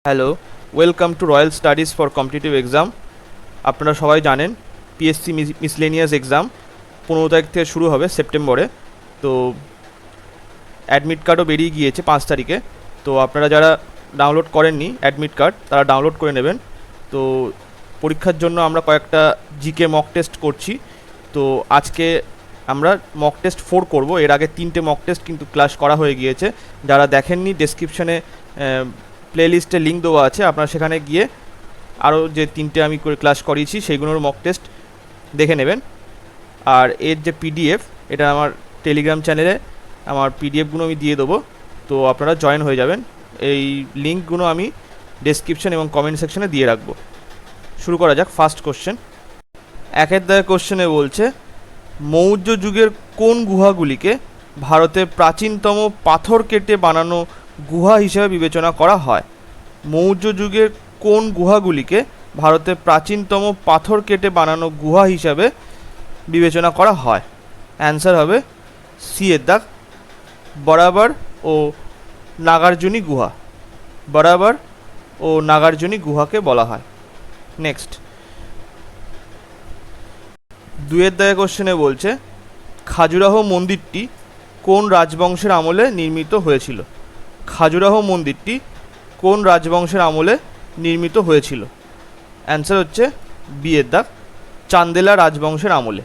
Hello, welcome to royal studies for competitive exam. আপনারা সবাই জানেন পিএসসি মিসলেনিয়াস এক্সাম 15 তারিখ থেকে শুরু হবে সেপ্টেম্বরে। তো অ্যাডমিট কার্ডও বেরিয়ে গিয়েছে 5 তারিখে। তো আপনারা যারা ডাউনলোড করেননি অ্যাডমিট কার্ড, তারা ডাউনলোড করে নেবেন। তো পরীক্ষার জন্য আমরা কয়েকটা জিকে মক টেস্ট করছি। তো আজকে আমরা মক টেস্ট 4 করব। এর আগে 3টে মক টেস্ট কিন্তু ক্লাস করা হয়ে গিয়েছে। যারা দেখেননি, ডেসক্রিপশানে প্লেলিস্টে লিঙ্ক দেওয়া আছে, আপনারা সেখানে গিয়ে আরও যে 3টে আমি করে ক্লাস করিয়েছি সেইগুলোর মক টেস্ট দেখে নেবেন। আর এর যে পিডিএফ, এটা আমার টেলিগ্রাম চ্যানেলে আমার পিডিএফগুলো আমি দিয়ে দেবো, তো আপনারা জয়েন হয়ে যাবেন। এই লিঙ্কগুলো আমি ডেসক্রিপশন এবং কমেন্ট সেকশনে দিয়ে রাখবো। শুরু করা যাক। ফার্স্ট কোশ্চেন, একের দাগে কোশ্চেনে বলছে, মৌর্য যুগের কোন গুহাগুলিকে ভারতের প্রাচীনতম পাথর কেটে বানানো গুহা হিসেবে বিবেচনা করা হয়? মৌর্য যুগের কোন গুহাগুলিকে ভারতের প্রাচীনতম পাথর কেটে বানানো গুহা হিসাবে বিবেচনা করা হয়? অ্যান্সার হবে সি এর দাগ, বরাবর ও নাগার্জুনী গুহা। বরাবর ও নাগার্জুনী গুহাকে বলা হয়। নেক্সট, দুয়ের দাগে কোশ্চেনে বলছে, খাজুরাহ মন্দিরটি কোন রাজবংশের আমলে নির্মিত হয়েছিল? খাজুরাহ মন্দিরটি কোন রাজবংশের আমলে নির্মিত হয়েছিল? অ্যান্সার হচ্ছে বি এর দাগ, চান্দেলা রাজবংশের আমলে।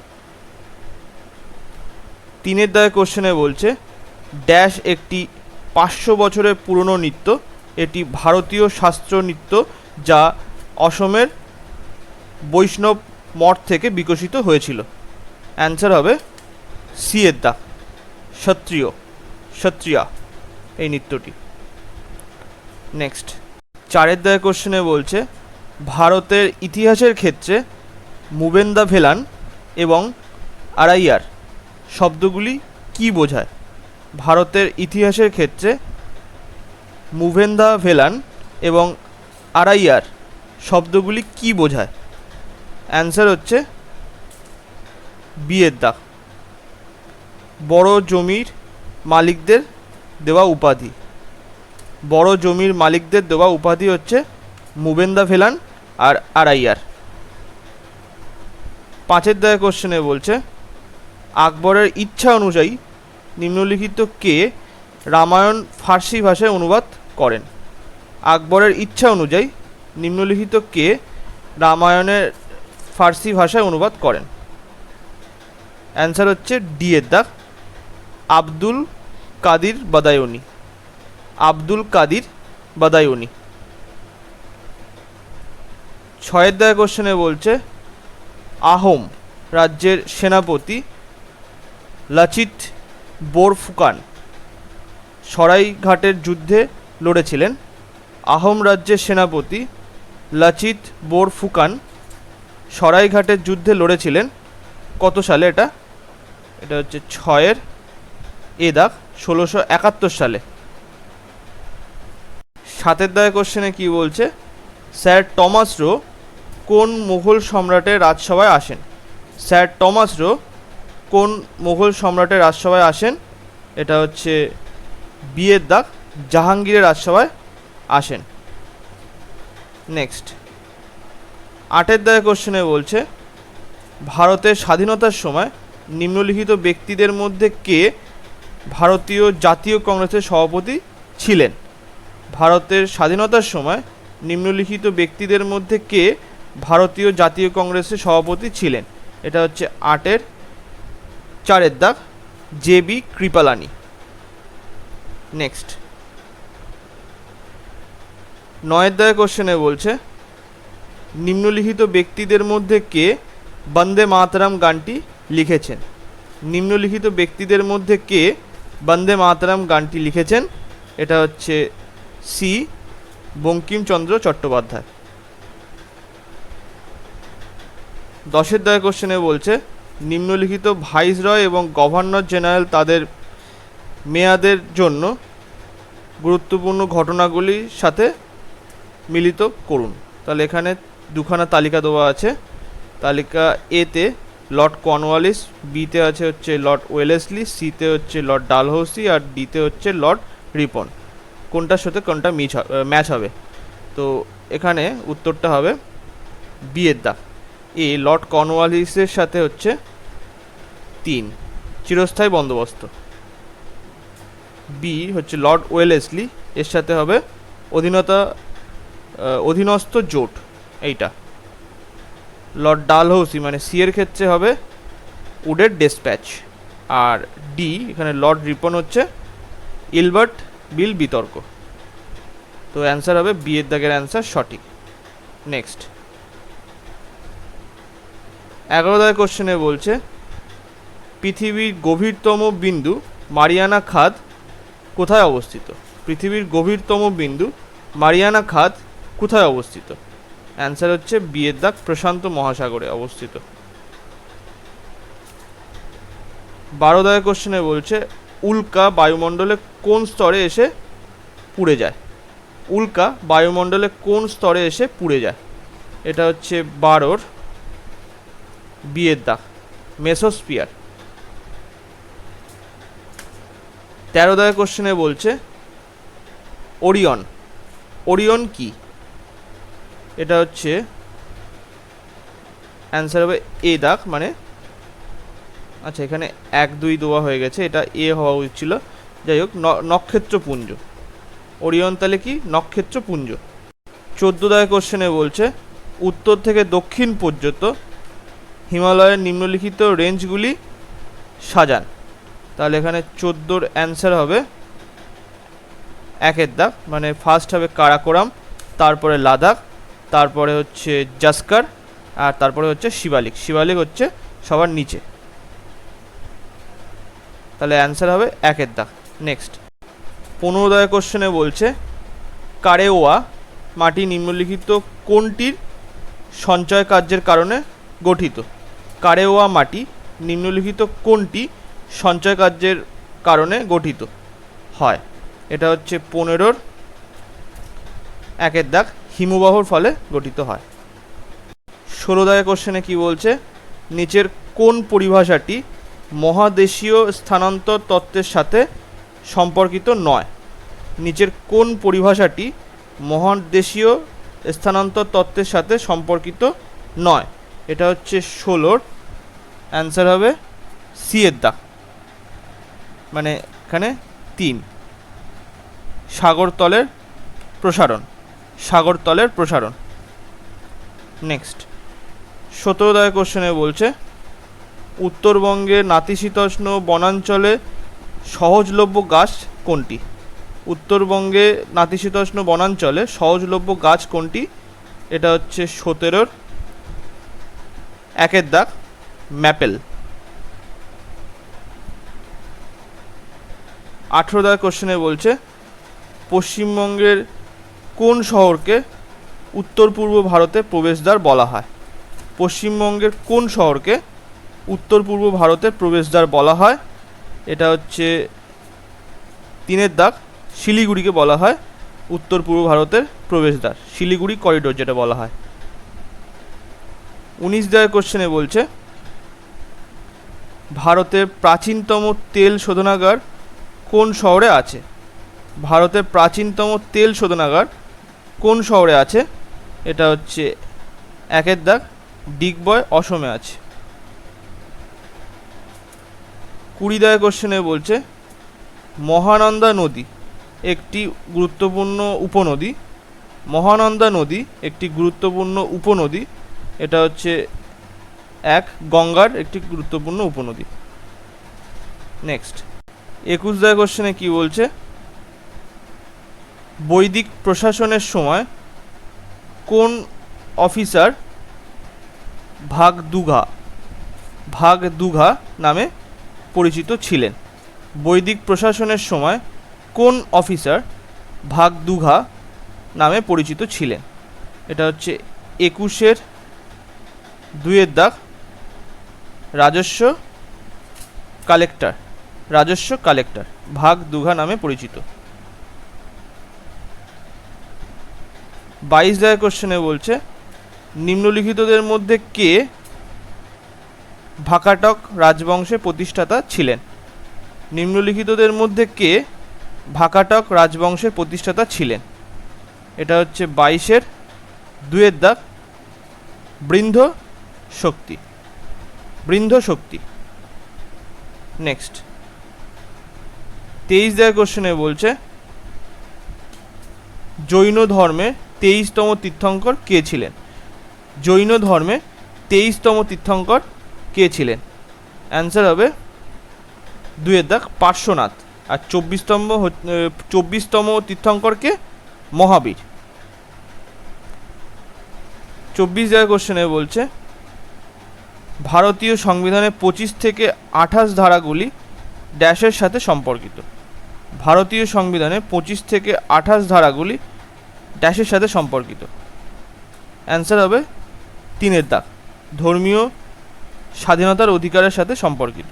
তিনের দাগে কোশ্চেনে বলছে, ড্যাশ একটি 500 বছরের পুরনো নৃত্য। এটি ভারতীয় শাস্ত্রীয় নৃত্য যা অসমের বৈষ্ণব মঠ থেকে বিকশিত হয়েছিল। অ্যান্সার হবে সি এর দাগ, ক্ষত্রিয়া এই নৃত্যটি। নেক্সট, চারের দাগে কোশ্চেনে বলছে, ভারতের ইতিহাসের ক্ষেত্রে মুবেন্দা ভেলান এবং আড়াইয়ার শব্দগুলি কি বোঝায়? ভারতের ইতিহাসের ক্ষেত্রে মুভেন্দা ভেলান এবং আড়াইয়ার শব্দগুলি কি বোঝায়? অ্যান্সার হচ্ছে বি এর দাগ, বড় জমির মালিকদের দেওয়া উপাধি। বড় জমির মালিকদের দেওয়া উপাধি হচ্ছে মুবেন্দা ভেলান আর আড়াইয়ার। পাঁচের দাগে কোশ্চেনে বলছে, আকবরের ইচ্ছা অনুযায়ী নিম্নলিখিত কে রামায়ণ ফার্সি ভাষায় অনুবাদ করেন? আকবরের ইচ্ছা অনুযায়ী নিম্নলিখিত কে রামায়ণের ফার্সি ভাষায় অনুবাদ করেন? অ্যান্সার হচ্ছে ডি এর দাগ, আব্দুল কাদির বাদায়ুনি। আব্দুল কাদির বাদায়ুনি। ছয়ের দাগে কোশ্চেনে বলছে, আহোম রাজ্যের সেনাপতি লাচিত বোরফুকান সরাইঘাটের যুদ্ধে লড়েছিলেন। আহোম রাজ্যের সেনাপতি লাচিত বোরফুকান সরাইঘাটের যুদ্ধে লড়েছিলেন কত সালে? এটা হচ্ছে 6-এর এ দাগ, 1671 সালে। 7-এর দাগে কোশ্চেনে কি বলছে, স্যার টমাস রো কোন মুঘল সম্রাটের রাজসভায় আসেন? স্যার টমাস রো কোন মুঘল সম্রাটের রাজসভায় আসেন? এটা হচ্ছে বি এর দাগ, জাহাঙ্গীরের রাজসভায় আসেন। নেক্সট, 8-এর দাগে কোশ্চেনে বলছে, ভারতের স্বাধীনতার সময় নিম্নলিখিত ব্যক্তিদের মধ্যে কে ভারতীয় জাতীয় কংগ্রেসের সভাপতি ছিলেন? ভারতের স্বাধীনতার সময় নিম্নলিখিত ব্যক্তিদের মধ্যে কে ভারতীয় জাতীয় কংগ্রেসের সভাপতি ছিলেন? এটা হচ্ছে 8-এর 4-এর দাগ, জে বি কৃপালানি। নেক্সট, 9-এর দাগে কোশ্চেনে বলছে, নিম্নলিখিত ব্যক্তিদের মধ্যে কে বন্দে মাতরম গানটি লিখেছেন? নিম্নলিখিত ব্যক্তিদের মধ্যে কে বন্দে মাতরম গানটি লিখেছেন? এটা হচ্ছে সি বঙ্কিমচন্দ্র চট্টোপাধ্যায়। 10-এর দাগে কোশ্চেনে বলছে, নিম্নলিখিত ভাইসরয় এবং গভর্নর জেনারেল তাদের মেয়াদের জন্য গুরুত্বপূর্ণ ঘটনাগুলির সাথে মিলিত করুন। তাহলে এখানে দুখানা তালিকা দেওয়া আছে। তালিকা এতে লর্ড কর্নওয়ালিস, বিতে আছে হচ্ছে লর্ড ওয়েলেসলি, সিতে হচ্ছে লর্ড ডালহৌসি আর ডিতে হচ্ছে লর্ড রিপন। কোনটার সাথে কোনটা ম্যাচ হবে? তো এখানে উত্তরটা হবে বি এর দাগ। এ লর্ড কর্নওয়ালিসের সাথে হচ্ছে 3 চিরস্থায়ী বন্দোবস্ত। বি হচ্ছে লর্ড ওয়েলেসলি, এর সাথে হবে অধীনস্থ জোট, এইটা। লর্ড ডালহৌসি মানে সি এর ক্ষেত্রে হবে উডের ডেসপ্যাচ। আর ডি এখানে লর্ড রিপন হচ্ছে ইলবার্ট বিল বিতর্ক। তো অ্যান্সার হবে বি এর দাগের অ্যান্সার সঠিক। নেক্সট 11 দাগের কোশ্চেনে বলছে পৃথিবীর গভীরতম বিন্দু মারিয়ানা খাদ কোথায় অবস্থিত? পৃথিবীর গভীরতম বিন্দু মারিয়ানা খাদ কোথায় অবস্থিত? অ্যান্সার হচ্ছে বি এর দাগ, প্রশান্ত মহাসাগরে অবস্থিত। 12 দাগের কোশ্চেনে বলছে উল্কা বায়ুমণ্ডলে কোন স্তরে এসে পুড়ে যায়? উল্কা বায়ুমণ্ডলে কোন স্তরে এসে পুড়ে যায়? এটা হচ্ছে 12 বি এর দাগ, মেসোস্ফিয়ার। 13 দাগের কোশ্চেনে বলছে ওরিয়ন। ওরিয়ন কি? এটা হচ্ছে অ্যান্সার হবে এ দাগ, মানে আচ্ছা এখানে 1 2 দেওয়া হয়ে গেছে, এটা এ হওয়া উচিত ছিল। যাই হোক, নক্ষত্রপুঞ্জ। ওরিয়ন তাহলে কি? নক্ষত্রপুঞ্জ। 14 দাগের কোশ্চেনে বলছে উত্তর থেকে দক্ষিণ পর্যন্ত হিমালয়ের নিম্নলিখিত রেঞ্জগুলি সাজান। তাহলে এখানে 14 অ্যান্সার হবে 1 এর দাগ, মানে ফার্স্ট হবে কারাকোরাম, তারপরে লাদাখ, তারপরে হচ্ছে জাস্কার, আর তারপরে হচ্ছে শিবালিক। শিবালিক হচ্ছে সবার নিচে। তাহলে অ্যান্সার হবে 1 এর দাগ। নেক্সট 15 দাগের কোশ্চেনে বলছে কারেওয়া মাটি নিম্নলিখিত কোনটির সঞ্চয় কার্যের কারণে গঠিত? কারেওয়া মাটি নিম্নলিখিত কোনটি সঞ্চয় কার্যের কারণে গঠিত হয়? এটা হচ্ছে 15 1 এর দাগ, হিমবাহর ফলে গঠিত হয়। 16 দাগের কোশ্চেনে কি বলছে নিচের কোন পরিভাষাটি মহাদেশীয় স্থানান্তর তত্ত্বের সাথে সম্পর্কিত নয়? নিচের কোন পরিভাষাটি মহাদেশীয় স্থানান্তর তত্ত্বের সাথে সম্পর্কিত নয়? এটা হচ্ছে 16 অ্যান্সার হবে সি এর দাগ, মানে এখানে 3 সাগরতলের প্রসারণ। সাগরতলের প্রসারণ। নেক্সট 17 দাগের কোশ্চেনে বলছে উত্তরবঙ্গের নাতিশীতোষ্ণ বনাঞ্চলে সহজলভ্য গাছ কোনটি? উত্তরবঙ্গে নাতিশীতোষ্ণ বনাঞ্চলে সহজলভ্য গাছ কোনটি? এটা হচ্ছে 17 1 এর দাগ, ম্যাপেল। 18 দাগের কোশ্চেনে বলছে পশ্চিমবঙ্গের কোন শহরকে উত্তর পূর্ব ভারতের প্রবেশদ্বার বলা হয়? পশ্চিমবঙ্গের কোন শহরকে উত্তর পূর্ব ভারতের প্রবেশদ্বার বলা হয়? এটা হচ্ছে 3 এর দাগ, শিলিগুড়িকে বলা হয় উত্তর পূর্ব ভারতের প্রবেশদ্বার, শিলিগুড়ি করিডোর যেটা বলা হয়। 19 দাগের কোশ্চেনে বলছে ভারতের প্রাচীনতম তেল শোধনাগার কোন শহরে আছে? ভারতের প্রাচীনতম তেল শোধনাগার কোন শহরে আছে? এটা হচ্ছে 1 এর দাগ, ডিগবয়, অসমে আছে। 20 দাগের কোশ্চেনে বলছে মহানন্দা নদী একটি গুরুত্বপূর্ণ উপনদী। মহানন্দা নদী একটি গুরুত্বপূর্ণ উপনদী। এটা হচ্ছে 1 গঙ্গার একটি গুরুত্বপূর্ণ উপনদী। নেক্সট 21 দাগের কোশ্চেনে কি বলছে বৈদিক প্রশাসনের সময় কোন অফিসার ভাগদুঘা নামে পরিচিত ছিলেন? বৈদিক প্রশাসনের সময় কোন অফিসার ভাগদুঘা নামে পরিচিত ছিলেন? এটা হচ্ছে 21 2 এর দাগ, রাজস্ব কালেক্টর ভাগদুঘা নামে পরিচিত। 22 দাগের কোশ্চেনে বলছে নিম্নলিখিতদের মধ্যে কে ভাকাটক রাজবংশের প্রতিষ্ঠাতা ছিলেন? নিম্নলিখিতদের মধ্যে কে ভাকাটক রাজবংশের প্রতিষ্ঠাতা ছিলেন? এটা হচ্ছে 22-এর 2-এর দাগ বৃন্ধ শক্তি। বৃন্ধ শক্তি। নেক্সট 23 দাগের কোশ্চেনে বলছে জৈন ধর্মে 23তম তীর্থঙ্কর কে ছিলেন? জৈন ধর্মে 23তম তীর্থঙ্কর কে ছিলেন? অ্যান্সার হবে 2-এর দাগ পার্শ্বনাথ। আর 24তম তীর্থঙ্করকে মহাবীর। 24 দাগের কোশ্চেনে বলছে ভারতীয় সংবিধানের 25 থেকে 28 ধারাগুলি ড্যাশের সাথে সম্পর্কিত। ভারতীয় সংবিধানের 25 থেকে 28 ধারাগুলি ড্যাশের সাথে সম্পর্কিত। অ্যান্সার হবে 3-এর দাগ ধর্মীয় স্বাধীনতার অধিকারের সাথে সম্পর্কিত।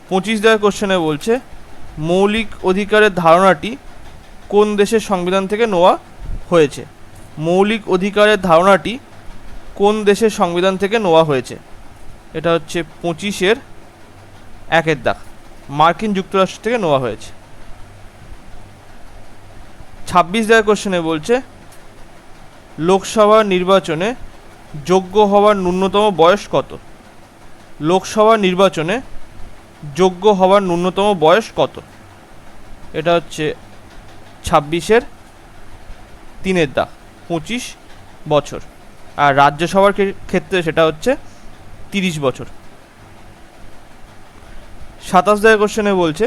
25 দাগের কোশ্চেনে বলছে মৌলিক অধিকারের ধারণাটি কোন দেশের সংবিধান থেকে নেওয়া হয়েছে? মৌলিক অধিকারের ধারণাটি কোন দেশের সংবিধান থেকে নেওয়া হয়েছে? এটা হচ্ছে 25-এর 1-এর দাগ মার্কিন যুক্তরাষ্ট্র থেকে নেওয়া হয়েছে। 26 দাগের কোশ্চেনে বলছে লোকসভা নির্বাচনে যোগ্য হওয়ার ন্যূনতম বয়স কত? লোকসভা নির্বাচনে যোগ্য হওয়ার ন্যূনতম বয়স কত? এটা হচ্ছে 26-এর 3-এর দাগ 25 বছর। আর রাজ্যসভার ক্ষেত্রে সেটা হচ্ছে 30 বছর। 27 দাগের কোশ্চেনে বলছে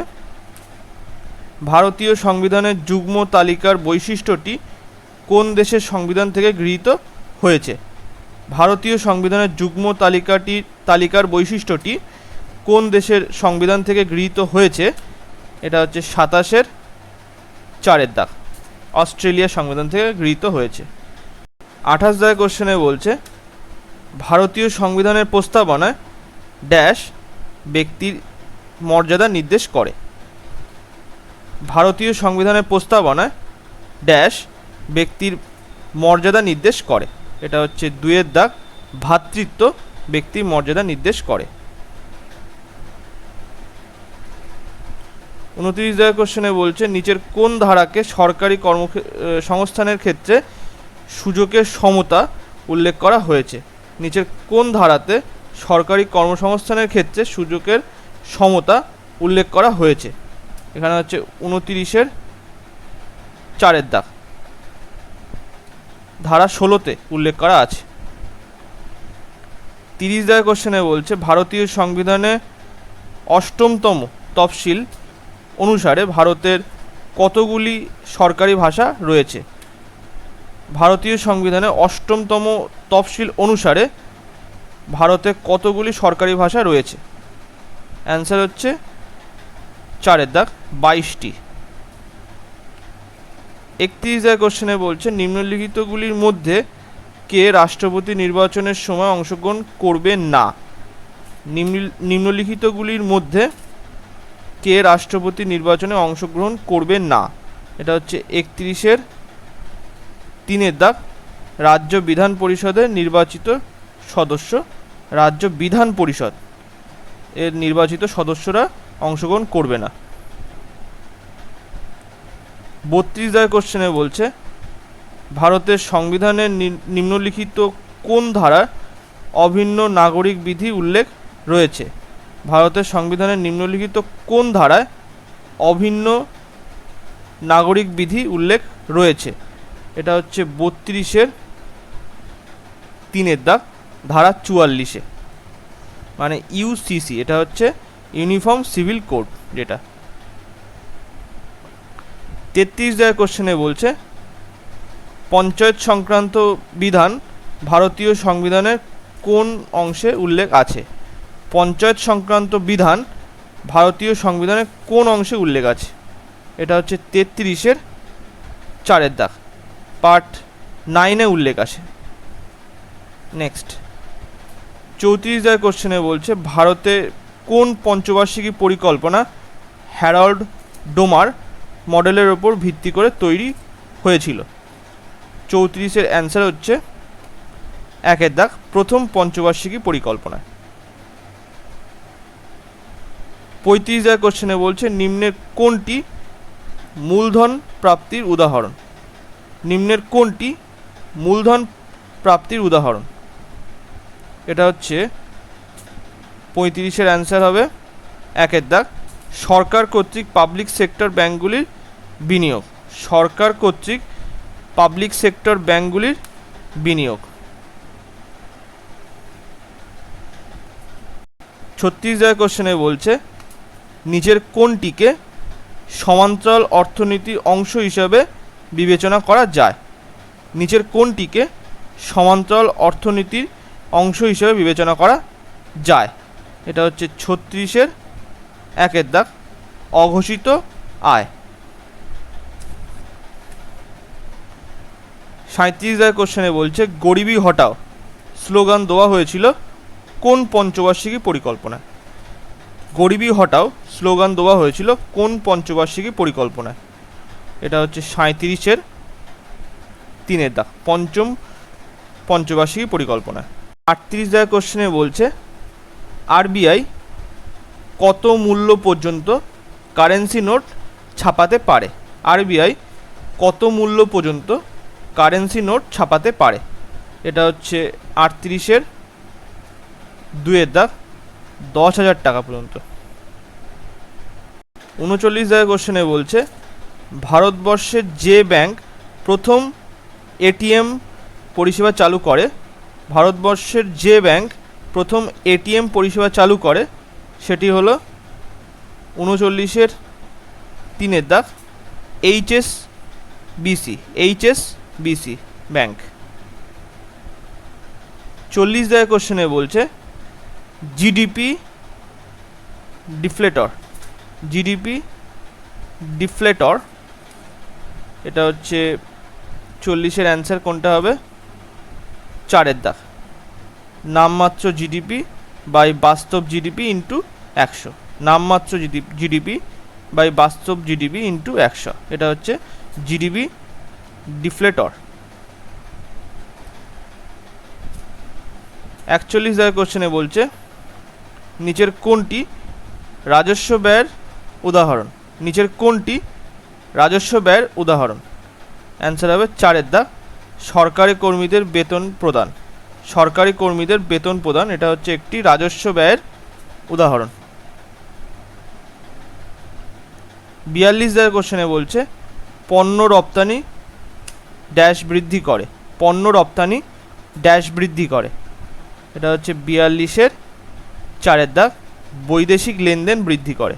ভারতীয় সংবিধানের যুগ্ম তালিকার বৈশিষ্ট্যটি কোন দেশের সংবিধান থেকে গৃহীত হয়েছে? ভারতীয় সংবিধানের যুগ্ম তালিকার বৈশিষ্ট্যটি কোন দেশের সংবিধান থেকে গৃহীত হয়েছে? এটা হচ্ছে 27-এর 4-এর দাগ অস্ট্রেলিয়ার সংবিধান থেকে গৃহীত হয়েছে। 28 দাগের কোশ্চেনে বলছে ভারতীয় সংবিধানের প্রস্তাবনায় ড্যাশ ব্যক্তির মর্যাদা নির্দেশ করে। ভারতীয় সংবিধানের প্রস্তাবনায় ড্যাশ ব্যক্তির মর্যাদা নির্দেশ করে। এটা হচ্ছে 2-এর দাগ ভ্রাতৃত্ব ব্যক্তির মর্যাদা নির্দেশ করে। 29 দাগের কোশ্চেনে বলছে নিচের কোন ধারাকে সরকারি কর্মসংস্থানের ক্ষেত্রে সুযোগের সমতা উল্লেখ করা হয়েছে? নিচের কোন ধারাতে সরকারি কর্মসংস্থানের ক্ষেত্রে সুযোগের সমতা উল্লেখ করা হয়েছে? এখানে হচ্ছে 29-এর 4-এর দাগ ধারা 16-তে উল্লেখ করা আছে। 30 দাগের কোশ্চেনে বলছে ভারতীয় সংবিধানে 8তম তফসিল অনুসারে ভারতের কতগুলি সরকারি ভাষা রয়েছে? ভারতীয় সংবিধানে 8তম তফসিল অনুসারে ভারতে কতগুলি সরকারি ভাষা রয়েছে? অ্যান্সার হচ্ছে 4-এর দাগ 22টি। 31 দাগের কোশ্চেনে বলছে নিম্নলিখিতগুলির মধ্যে কে রাষ্ট্রপতি নির্বাচনের সময় অংশগ্রহণ করবে না? নিম্নলিখিতগুলির মধ্যে কে রাষ্ট্রপতি নির্বাচনে অংশগ্রহণ করবে না? এটা হচ্ছে 31-এর 3-এর দাগ রাজ্য বিধান পরিষদের নির্বাচিত সদস্য। রাজ্য বিধান পরিষদ এর নির্বাচিত সদস্যরা অংশগ্রহণ করবে না। 32 দাগের কোশ্চেনে বলছে ভারতের সংবিধানের নিম্নলিখিত কোন ধারায় অভিন্ন নাগরিক বিধি উল্লেখ রয়েছে? ভারতের সংবিধানের নিম্নলিখিত কোন ধারায় অভিন্ন নাগরিক বিধি উল্লেখ রয়েছে? এটা হচ্ছে 32-এর 3-এর দাগ ধারা 44-এ মানে ইউসিসি। এটা হচ্ছে ইউনিফর্ম সিভিল কোড যেটা। 33 দাগের কোশ্চেনে বলছে পঞ্চায়েত সংক্রান্ত বিধান ভারতীয় সংবিধানের কোন অংশে উল্লেখ আছে? পঞ্চায়েত সংক্রান্ত বিধান ভারতীয় সংবিধানের কোন অংশে উল্লেখ আছে? এটা হচ্ছে 33-এর 4-এর দাগ পার্ট 9-এ উল্লেখ আছে। নেক্সট 34 দাগের কোশ্চেনে বলছে ভারতে কোন পঞ্চবার্ষিকী পরিকল্পনা হ্যারল্ড ডোমার মডেলের ওপর ভিত্তি করে তৈরি হয়েছিল? 34-এর অ্যান্সার হচ্ছে 1-এর দাগ প্রথম পঞ্চবার্ষিকী পরিকল্পনা। 35 দাগের কোশ্চেনে বলছে নিম্নের কোনটি মূলধন প্রাপ্তির উদাহরণ? নিম্নের কোনটি মূলধন প্রাপ্তির উদাহরণ? এটা হচ্ছে 35-এর অ্যান্সার হবে 1-এর দাগ। সরকার কর্তৃক পাবলিক সেক্টর ব্যাঙ্কগুলির বিনিয়োগ। সরকার কর্তৃক পাবলিক সেক্টর ব্যাঙ্কগুলির বিনিয়োগ। 36 কোশ্চেনে বলছে নিচের কোনটিকে সমান্তরাল অর্থনীতির অংশ হিসাবে বিবেচনা করা যায়? নিচের কোনটিকে সমান্তরাল অর্থনীতির অংশ হিসাবে বিবেচনা করা যায়? এটা হচ্ছে 36-এর 1-এর দাগ, অঘোষিত আয়। 37 কোশ্চেনে বলছে গরিবি হটাও স্লোগান দেওয়া হয়েছিল কোন পঞ্চবার্ষিকী পরিকল্পনায়? গরিবি হটাও স্লোগান দেওয়া হয়েছিল কোন পঞ্চবার্ষিকী পরিকল্পনায়? এটা হচ্ছে 37-এর 3-এর দাগ, পঞ্চম পঞ্চবার্ষিকী পরিকল্পনায়। 38 কোশ্চেনে বলছে আরবিআই কত মূল্য পর্যন্ত কারেন্সি নোট ছাপাতে পারে? আরবিআই কত মূল্য পর্যন্ত কারেন্সি নোট ছাপাতে পারে? এটা হচ্ছে 38-এর 2-এর দাগ, 10,000 টাকা পর্যন্ত। 39 কোশ্চেনে বলছে ভারতবর্ষের যে ব্যাংক প্রথম এটিএম পরিষেবা চালু করে, ভারতবর্ষের যে ব্যাংক প্রথম এটিএম পরিষেবা চালু করে সেটি হলো 39-এর 3-এর দাগ, এইচএসবিসি ব্যাংক। 40 কোশ্চেনে বলছে জিডিপি ডিফ্লেটর, এটা হচ্ছে 40-এর অ্যান্সার কোনটা হবে? 4-এর দাগ, নামমাত্র জিডিপি বাই বাস্তব জিডিপি ইন্টু 100। নামমাত্র জিডিপি বাই বাস্তব জিডিপি ইন্টু 100, এটা হচ্ছে জিডিপি ডিফ্লেটর। 41 কোশ্চেনে বলছে নিচের কোনটি রাজস্ব ব্যয়ের উদাহরণ? নিচের কোনটি রাজস্ব ব্যয়ের উদাহরণ? অ্যান্সার হবে 4-এর দাগ, সরকারি কর্মীদের বেতন প্রদান। সরকারি কর্মীদের বেতন প্রদান, এটা হচ্ছে একটি রাজস্ব ব্যয়ের উদাহরণ। 42 কোশ্চেনে বলছে পণ্য রপ্তানি ড্যাশ বৃদ্ধি করে। পণ্য রপ্তানি ড্যাশ বৃদ্ধি করে, এটা হচ্ছে 42-এর 4-এর দাগ, বৈদেশিক লেনদেন বৃদ্ধি করে।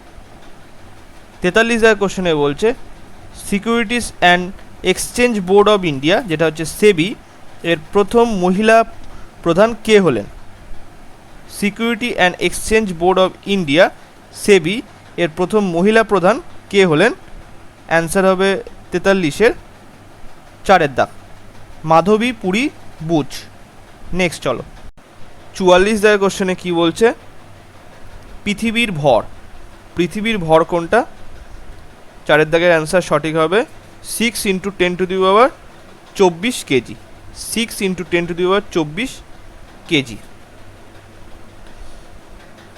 43 কোশ্চেনে বলছে securities and exchange board of India, যেটা হচ্ছে সেবি, এর প্রথম মহিলা প্রধান কে হলেন? Security and exchange board of India SEBI এর প্রথম মহিলা প্রধান কে হলেন? অ্যান্সার হবে 43-এর 4-এর দাগ, মাধবী পুরী বুচ। নেক্সট চলো 44 কোশ্চেনে কি বলছে পৃথিবীর ভর। পৃথিবীর ভর কোনটা? 4-এর দাগের অ্যান্সার সঠিক হবে 6 × 10⁻24 কেজি। 6 × 10⁻24 কেজি।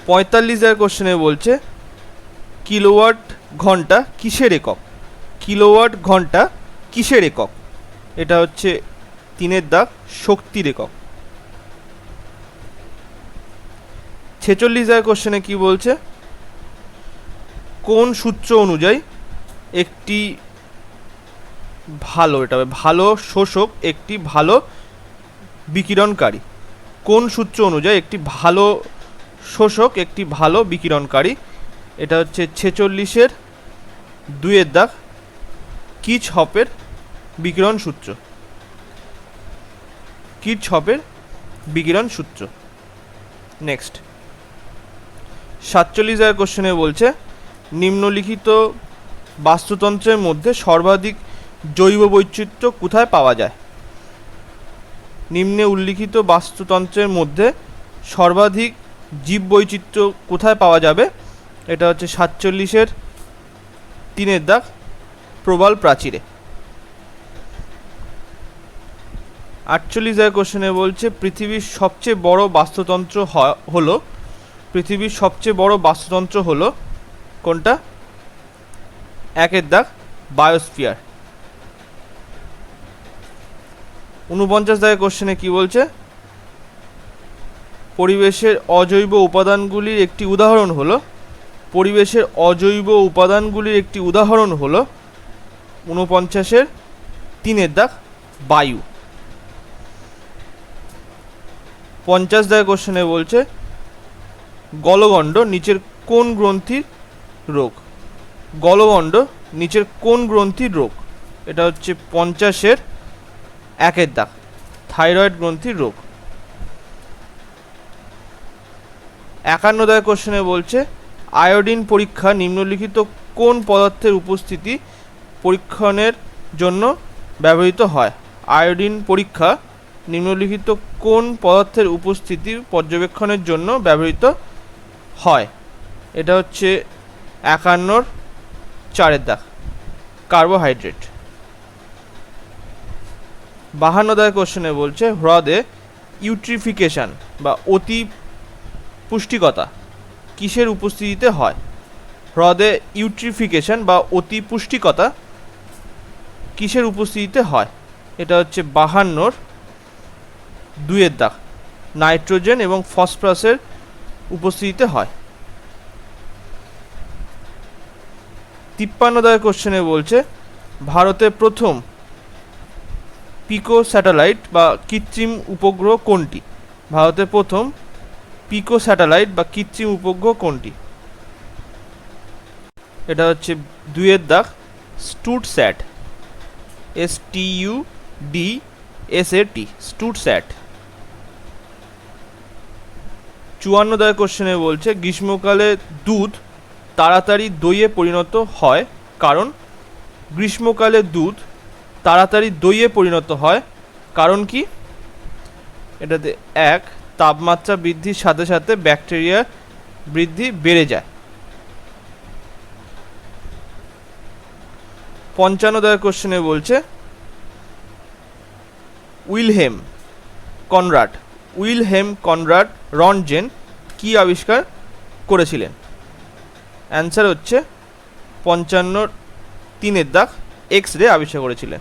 45 কোশ্চেনে বলছে কিলোওয়াট ঘন্টা কিসের একক? কিলোওয়াট ঘন্টা কিসের একক? এটা হচ্ছে 3-এর দাগ, শক্তির একক। 46 কোশ্চেনে কি বলছে কোন সূত্র অনুযায়ী একটি ভালো, এটা ভালো শোষক একটি ভালো বিকিরণকারী? কোন সূত্র অনুযায়ী একটি ভালো শোষক একটি ভালো বিকিরণকারী? এটা হচ্ছে 46-এর 2-এর দাগ, কির্চহফের বিকিরণ সূত্র। কির্চহফের বিকিরণ সূত্র। নেক্সট 47 কোশ্চেনে বলছে নিম্নলিখিত বাস্তুতন্ত্রের মধ্যে সর্বাধিক জৈব বৈচিত্র্য কোথায় পাওয়া যায়? নিম্নে উল্লিখিত বাস্তুতন্ত্রের মধ্যে সর্বাধিক জীব বৈচিত্র্য কোথায় পাওয়া যাবে? এটা হচ্ছে 47-এর 3-এর দাগ, প্রবাল প্রাচীরে। 48 কোশ্চেনে বলছে পৃথিবীর সবচেয়ে বড় বাস্তুতন্ত্র হলো, পৃথিবীর সবচেয়ে বড় বাস্তুতন্ত্র হলো কোনটা? 1-এর দাগ, বায়োস্ফিয়ার। 49 দাগের কোশ্চেনে কি বলছে, পরিবেশের অজৈব উপাদানগুলির একটি উদাহরণ হলো, পরিবেশের অজৈব উপাদানগুলির একটি উদাহরণ হলো 49-এর 3 দাগ বায়ু। 50 দাগের কোশ্চেনে বলছে গলগণ্ড নিচের কোন গ্রন্থির রোগ, গলগণ্ড নিচের কোন গ্রন্থির রোগ, এটা হচ্ছে 50-এর 1 দাগ থাইরয়েড গ্রন্থির রোগ। 51 দাগের কোশ্চেনে বলছে আয়োডিন পরীক্ষা নিম্নলিখিত কোন পদার্থের উপস্থিতি পরীক্ষণের জন্য ব্যবহৃত হয়, আয়োডিন পরীক্ষা নিম্নলিখিত কোন পদার্থের উপস্থিতি পর্যবেক্ষণের জন্য ব্যবহৃত হয়, এটা হচ্ছে 51-র 4 দাগ কার্বোহাইড্রেট। 52 দাগের কোশ্চেনে বলছে হ্রদে ইউট্রিফিকেশন বা অতি পুষ্টিকতা কিসের উপস্থিতিতে হয়, হ্রদে ইউট্রিফিকেশন বা অতি পুষ্টিকতা কিসের উপস্থিতিতে হয়, এটা হচ্ছে 52-র 2 দাগ নাইট্রোজেন এবং ফসফরাসের উপস্থিতিতে হয়। 53 দাগের কোশ্চেনে বলছে ভারতের প্রথম পিকো স্যাটেলাইট বা কৃত্রিম উপগ্রহ কোনটি, ভারতের প্রথম পিকো স্যাটেলাইট বা কৃত্রিম উপগ্রহ কোনটি, এটা হচ্ছে 2 দাগ স্টুটস্যাট, STUDSAT স্টুটস্যাট। 54 দাগের কোশ্চেনে বলছে গ্রীষ্মকালে দুধ তাড়াতাড়ি দইয়ে পরিণত হয় কারণ, গ্রীষ্মকালে দুধ তাড়াতাড়ি দইয়ে পরিণত হয় কারণ কি, এটাতে 1 তাপমাত্রা বৃদ্ধির সাথে সাথে ব্যাকটেরিয়া বৃদ্ধি বেড়ে যায়। 55 দাগের কোশ্চেনে বলছে উইলহেম কনরাড রন্টজেন কি আবিষ্কার করেছিলেন, অ্যান্সার হচ্ছে 55-র 3 দাগ এক্স রে আবিষ্কার করেছিলেন।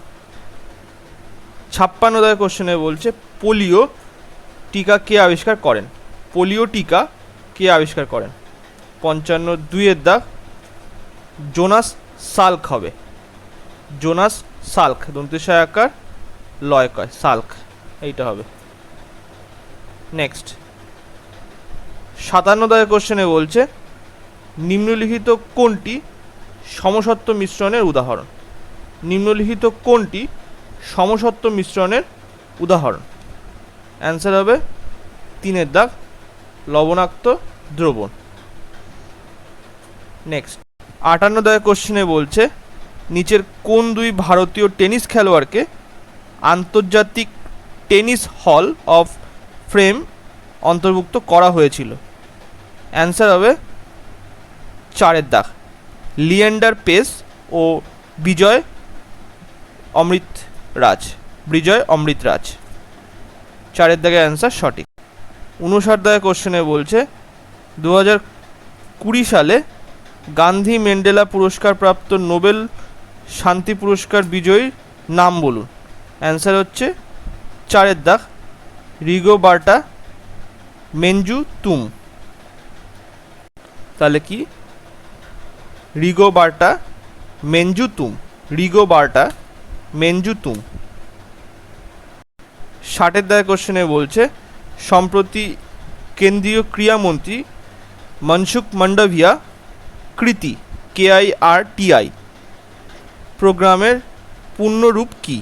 56 দাগের কোশ্চেনে বলছে পোলিও টিকা কে আবিষ্কার করেন, পোলিও টিকা কে আবিষ্কার করেন, 55-র 2 দাগ জোনাস সাল্ক হবে, জোনাস সাল্ক দন্তেশয় আকার লয় কয় সাল্ক এইটা হবে। নেক্সট 57 দাগের কোশ্চেনে বলছে নিম্নলিখিত কোনটি সমসত্ব মিশ্রণের উদাহরণ, নিম্নলিখিত কোনটি সমসত্ব মিশ্রণের উদাহরণ, অ্যান্সার হবে 3 দাগ লবণাক্ত দ্রবণ। নেক্সট 58 দাগের কোশ্চেনে বলছে নিচের কোন 2 ভারতীয় টেনিস খেলোয়াড়কে আন্তর্জাতিক টেনিস হল অফ ফেম অন্তর্ভুক্ত করা হয়েছিল, অ্যান্সার হবে 4 দাগ লিয়েন্ডার পেস ও বিজয় অমৃতরাজ, 4 দাগের অ্যান্সার সঠিক। 59 দাগের কোশ্চেনে বলছে 2020 সালে গান্ধী ম্যান্ডেলা পুরস্কার প্রাপ্ত নোবেল শান্তি পুরস্কার বিজয়ীর নাম বলুন, অ্যান্সার হচ্ছে 4 দাগ রিগোবার্টা মেনজুতুম, তাহলে কি রিগোবার্টা মেনজুতুম। 60 দাগের কোশ্চেনে বলছে সম্প্রতি কেন্দ্রীয় ক্রীড়ামন্ত্রী মনসুখ মান্ডভিয়া কৃতি KIRTI প্রোগ্রামের পূর্ণরূপ কি,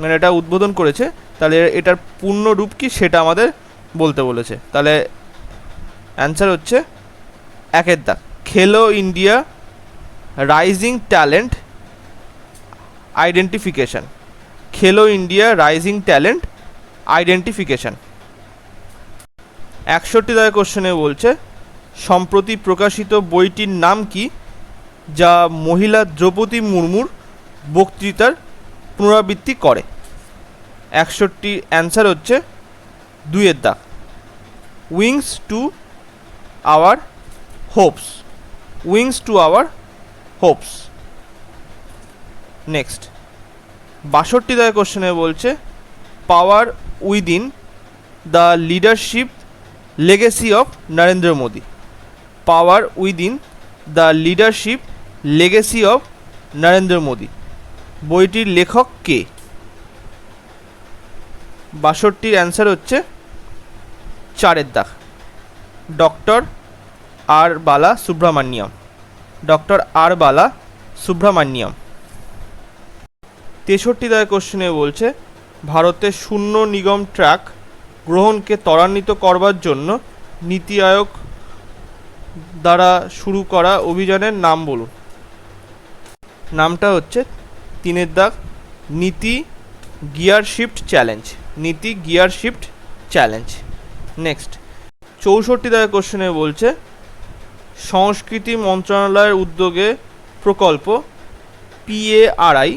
মানে এটা উদ্বোধন করেছে, তাহলে এটার পূর্ণরূপ কি সেটা আমাদের বলতে বলেছে, তাহলে অ্যান্সার হচ্ছে 1 দাগ খেলো ইন্ডিয়া রাইজিং ট্যালেন্ট আইডেন্টিফিকেশন, খেলো ইন্ডিয়া রাইজিং ট্যালেন্ট আইডেন্টিফিকেশন। 61 দাগের কোশ্চেনে বলছে সম্প্রতি প্রকাশিত বইটির নাম কি যা মহিলা দ্রৌপদী মুর্মুর বক্তৃতার পুনরাবৃত্তি করে, 61 অ্যান্সার হচ্ছে 2 দাগ wings to our hopes. Next 62 দাগের কোশ্চেনে বলছে power within the leadership legacy of Narendra Modi. Power within the leadership legacy of Narendra Modi বইটির লেখক কে? 62 অ্যান্সার হচ্ছে 4 দাগ ডক্টর আর বালা সুব্রমণিয়াম। ডক্টর আর বালা সুব্রমণিয়াম। 63 দাগের কোশ্চেনে বলছে ভারতে শূন্য নিগম ট্রাক গ্রহণকে ত্বরান্বিত করবার জন্য নীতি আয়োগ দ্বারা শুরু করা অভিযানের নাম বলুন। নামটা হচ্ছে 3 দাগ নীতি গিয়ার শিফট চ্যালেঞ্জ। নীতি গিয়ার শিফট চ্যালেঞ্জ। নেক্সট 64 দাগের কোশ্চেনে বলছে সংস্কৃতি মন্ত্রণালয়ের উদ্যোগে প্রকল্প PARI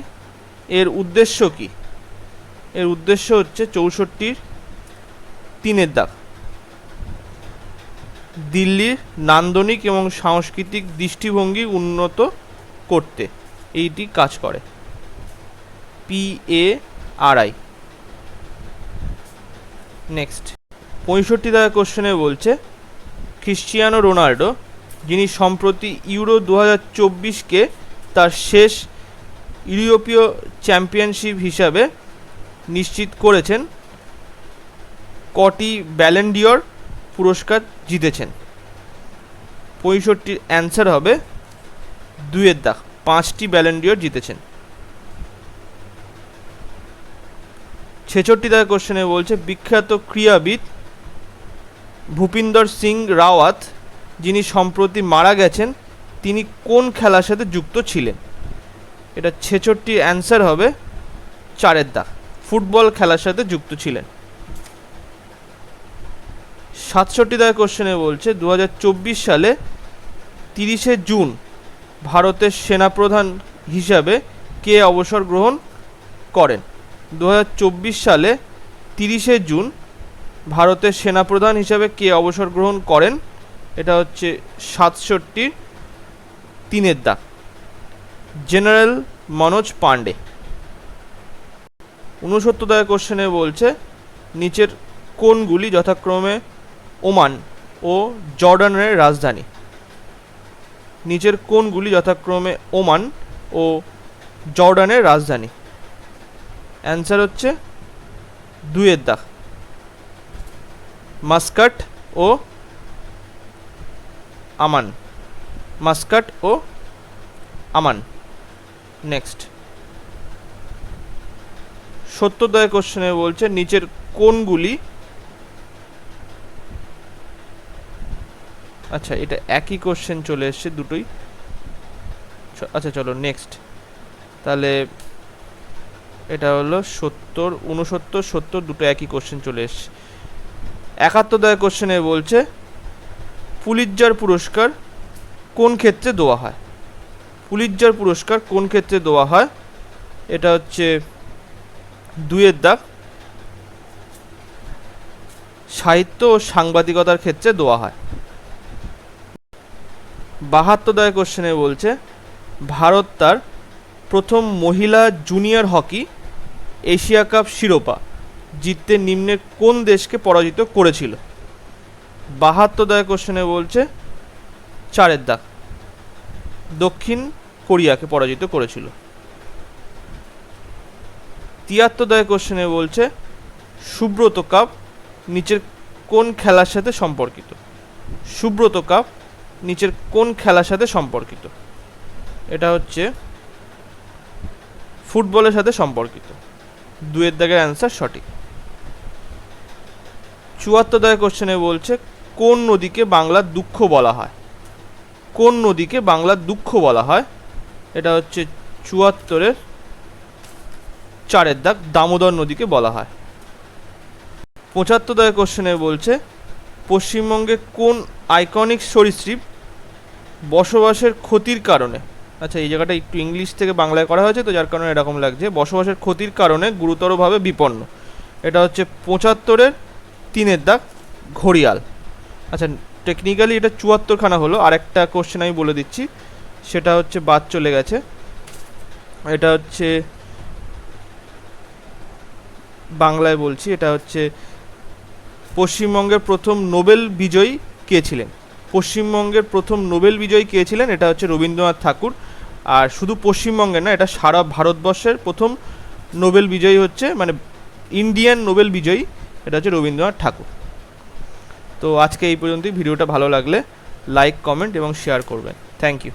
এর উদ্দেশ্য কি? এর উদ্দেশ্য হচ্ছে 64 3 দাগ দিল্লির নান্দনিক এবং সাংস্কৃতিক দৃষ্টিভঙ্গি উন্নত করতে এইটি কাজ করে। PARI। নেক্সট 65 দাগের কোশ্চেনে বলছে ক্রিশ্চিয়ানো রোনাল্ডো যিনি সম্প্রতি ইউরো 2024কে তার শেষ ইউরোপীয় চ্যাম্পিয়নশিপ হিসাবে নিশ্চিত করেছেন কটি ব্যালন ডিওর পুরস্কার জিতেছেন? 65 অ্যান্সার হবে 2 দাগ 5টি ব্যালন ডিওর জিতেছেন। 66 দাগের কোশ্চেনে বলছে বিখ্যাত ক্রীড়াবিদ ভূপিন্দর সিং রাওয়াত যিনি সম্প্রতি মারা গেছেন তিনি কোন খেলার সাথে যুক্ত ছিলেন? এটা 66 অ্যান্সার হবে 4 দাগ ফুটবল খেলার সাথে যুক্ত ছিলেন। 67 দাগের কোশ্চেনে বলছে 2024 সালে 30শে জুন ভারতের সেনাপ্রধান হিসাবে কে অবসর গ্রহণ করেন? 2024 সালে 30শে জুন ভারতের সেনাপ্রধান হিসাবে কে অবসর গ্রহণ করেন? এটা হচ্ছে 67 3 দাগ জেনারেল মনোজ পান্ডে। 69 দাগের কোশ্চেনে বলছে নিচের কোনগুলি যথাক্রমে ওমান ও জর্ডানের রাজধানী? নিচের কোনগুলি যথাক্রমে ওমান ও জর্ডানের রাজধানী? অ্যান্সার হচ্ছে 2 দাগ মাস্কাট ও আমান। মাস্কাট ও আমান। নেক্সট 70 দাগের কোশ্চেনে বলছে নিচের কোনগুলি, আচ্ছা এটা একই কোশ্চেন চলে এসছে দুটোই। আচ্ছা চলো নেক্সট, তাহলে এটা হলো 70 69 70 দুটো একই কোশ্চেন চলে এসছে। 71 দাগের কোশ্চেনে বলছে পুলিৎজার পুরস্কার কোন ক্ষেত্রে দেওয়া হয়? পুলিৎজার পুরস্কার কোন ক্ষেত্রে দেওয়া হয়? এটা হচ্ছে 2 দাগ সাহিত্য ও সাংবাদিকতার ক্ষেত্রে দেওয়া হয়। 72 দাগের কোশ্চেনে বলছে ভারত তার প্রথম মহিলা জুনিয়র হকি এশিয়া কাপ শিরোপা জিততে নিম্নের কোন দেশকে পরাজিত করেছিল? 72 দাগের কোশ্চেনে বলছে 4 দাগ দক্ষিণ কোরিয়াকে পরাজিত করেছিল। 73 দাগের কোশ্চেনে বলছে সুব্রত কাপ নিচের কোন খেলার সাথে সম্পর্কিত? সুব্রত কাপ নিচের কোন খেলার সাথে সম্পর্কিত? এটা হচ্ছে ফুটবলের সাথে সম্পর্কিত। 2 দাগের অ্যান্সার সঠিক। 74 দাগের কোশ্চেনে বলছে কোন নদীকে বাংলার দুঃখ বলা হয়? কোন নদীকে বাংলার দুঃখ বলা হয়? এটা হচ্ছে 74-এর 4 দাগ দামোদর নদীকে বলা হয়। 75 দাগের কোশ্চেনে বলছে পশ্চিমবঙ্গে কোন আইকনিক সরীসৃপ বসবাসের ক্ষতির কারণে, আচ্ছা এই জায়গাটা একটু ইংলিশ থেকে বাংলায় করা হয়েছে তো যার কারণে এরকম লাগছে, বসবাসের ক্ষতির কারণে গুরুতরভাবে বিপন্ন। এটা হচ্ছে 75-এর 3 দাগ ঘড়িয়াল। আচ্ছা টেকনিক্যালি এটা 74খানা হলো, আর একটা কোশ্চেন আমি বলে দিচ্ছি, সেটা হচ্ছে বাদ চলে গেছে। এটা হচ্ছে বাংলায় বলছি, এটা হচ্ছে পশ্চিমবঙ্গের প্রথম নোবেল বিজয়ী কে ছিলেন? পশ্চিমবঙ্গের প্রথম নোবেল বিজয়ী কে ছিলেন? এটা হচ্ছে রবীন্দ্রনাথ ঠাকুর। আর শুধু পশ্চিমবঙ্গের না, এটা সারা ভারতবর্ষের প্রথম নোবেল বিজয়ী হচ্ছে, মানে ইন্ডিয়ান নোবেল বিজয়ী, এটা হচ্ছে রবীন্দ্রনাথ ঠাকুর। তো আজকে এই পর্যন্তই। ভিডিওটা ভালো লাগলে লাইক, কমেন্ট এবং শেয়ার করবেন। Thank you.